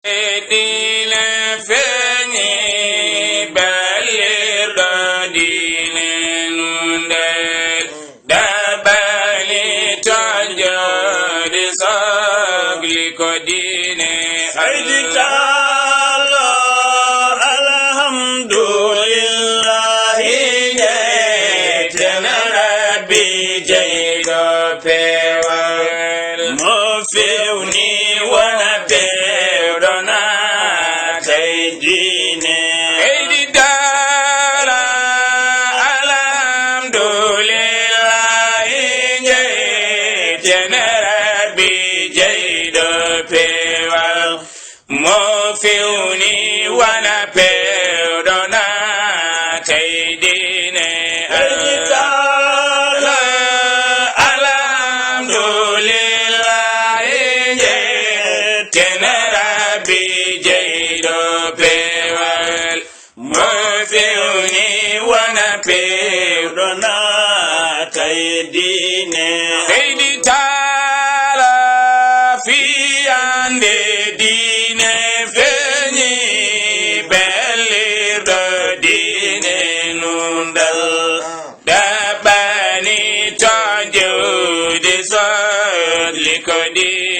Dine feeñi balir do dine nundel dabali tonjo di sogli ko dine ayditalo alhamdulillahi tenarabi jeydo pewal mo fewni wana pewdona kay dine Eydidara alhamdulillahi tenarabi jeydo pewal mo fewni wana pewdona kay dine ayditalo alhamdulillahi tenarabi jeydo pewal mo fewni wana pewdona kay dine Eyditala fiyande dine feñi belirɗo dine nundal dabani to jewdi sodli ko dine